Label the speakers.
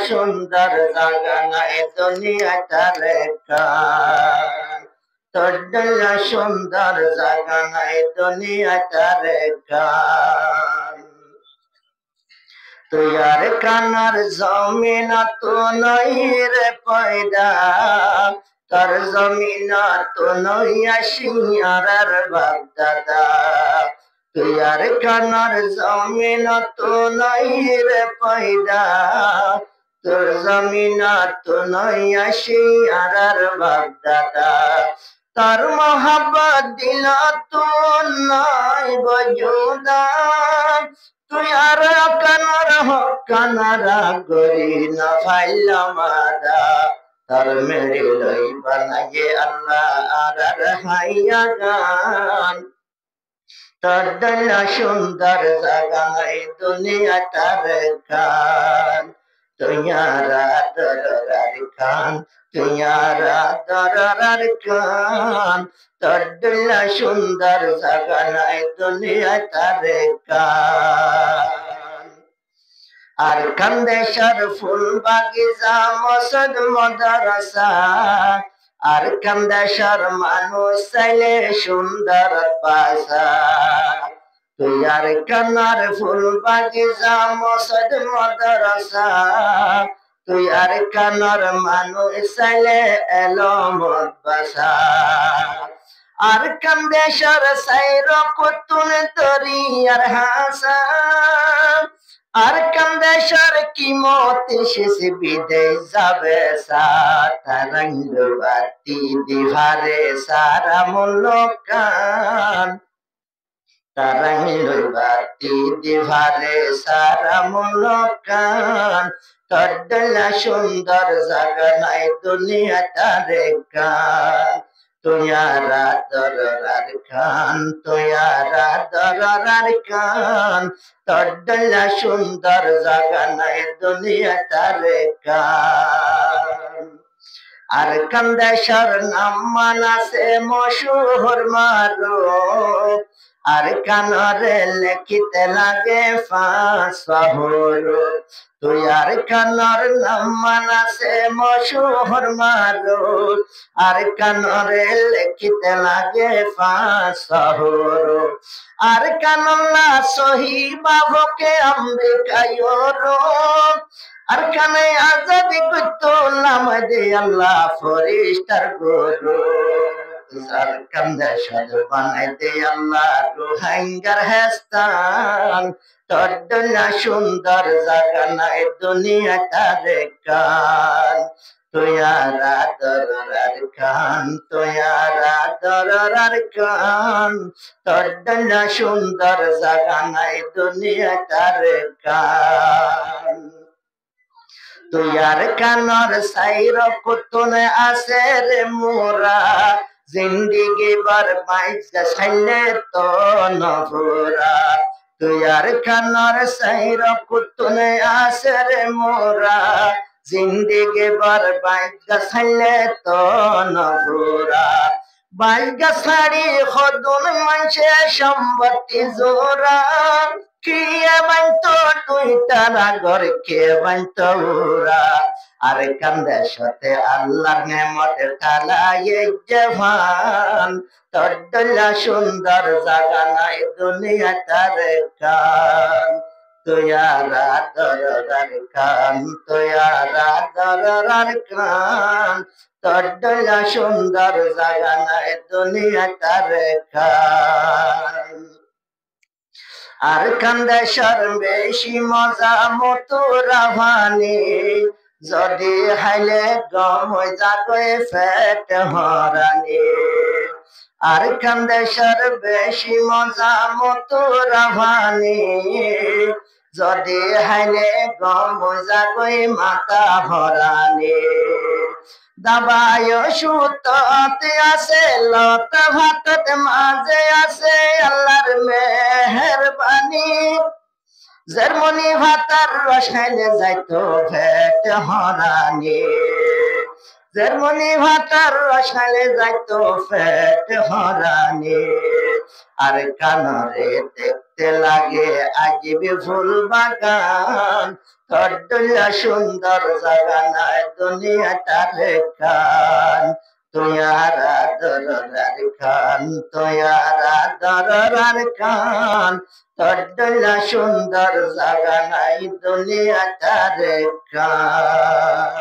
Speaker 1: সুন্দর জাগানায় দুনিয়াটারে খান তোর সুন্দর জাগানায় দুনিয়াটারে খান তুই আর কানার জমিন তো নই রে পয়দা তোর জমিন তো নই আসিয়ার বাপ দাদা তুই আর কানার জমিন তো নই রে পয়দা তোর জমিন তো নই আসিয়ার বাপ দাদা তার মোহাব্বত দিল তো নয় বজুদা তুই আর কানারা গরি না ফাইলা মাদা তার মেরে লই বানাগে আল্লাহ আর হাইয়া গান তোর সুন্দর জাগায় দুনিয়াটার খান তুইয়ারা দরার খান তুইয়ারা দরার খান তোর সুন্দর জাগায় দুনিয়াটার খান আর কান্দেশর ফুল বাগিচা মসদ মদরসা আর কান্দেশর মানুষ চাইলে সুন্দর বাসা তুই আর কানার ফুল বাগিচা মসদ মদরসা তুই আর কানার মানুষ চাইলে এলো মদ বাসা আর কান্দেশর সাইর কুতুন দরিয়ার হাসা আর কান্দেশর কি মত শেষ বিদেশ যাবে সারঙ্গ বাতি দিভারে সারা মুলকান তারঙ্গ বাতি দিভারে সারা মুলকান তোর সুন্দর জাগানায় দুনিয়াটারে কান তুইয়ারা দরার খান তুইয়ারা দরার খান তোর সুন্দর জাগানায় দুনিয়াটারে কান আর কান্দেশর নাম মানাসে মশুর মারো আর কানরে লেখিতে লাগে ফাঁসহর তুই আর কানর নাম মানাসে মশুর মারো আর কানরে লেখিতে লাগে ফাঁসহর আর কানল্লা সহি বাবকে আমেরিকায় আর কানে আজাদি করতো নাম দে আল্লাহ ফরিস্টার গরু আর কান্দে সাদ বানাই দে আল্লাহ রোহিঙ্গার হেস্তান তোর সুন্দর জাগানায় দুনিয়াটারে কান তুইয়ারা দরার খান তুইয়ারা দরার খান তোর সুন্দর জাগানায় দুনিয়াটারে কান তুই আর কানর সাইর কুতুনে আসে রে মোরা জিন্দিগি বার বাইচ সাইলে তো নভরা তুই আর কানর সাইর কুতুনে আসে রে মোরা জিন্দিগি বার বাইচ সাইলে তো নভরা বাইগা সারি খদুন মানছে সম্পত্তি জোরা কিয়ে বানতো তুই তারা ঘর কে বানতো ওরা আর কান্দে সাথে আল্লাহর নেমতের তালায় জবান তোর সুন্দর জাগানায় দুনিয়াটারে কান তুইয়ারা দরার খান তুইয়ারা দরার খান তোর সুন্দর জাগানায় দুনিয়াটারে কান আর কান্দেশর বেশি মজা মতো রাভানি যদি হাইলে গম হয়ে যাবে ফেট হরানি আর কান্দেশর বেশি মজা মতো রাভানি যদি হাইলে গম হয়ে যাবে মাথা হরানি দাবায় সুততে আছে লত ভাতত মাঝে আছে আল্লাহর মেহেরবানি জার্মনি ভাতার রস খাইলে যাইতো পেট হরানি, জার্মনি ভাতার রস খাইলে যাইতো পেট হরানি। আর কানরে দেখতে লাগে আজিবি ফুল বাগান, তোর দুনিয়া সুন্দর জাগা নাই দুনিয়াটার কান। তুয়ারা দরার খান, তুয়ারা দরার খান, তোর দুনিয়া সুন্দর জাগা নাই দুনিয়াটার কান।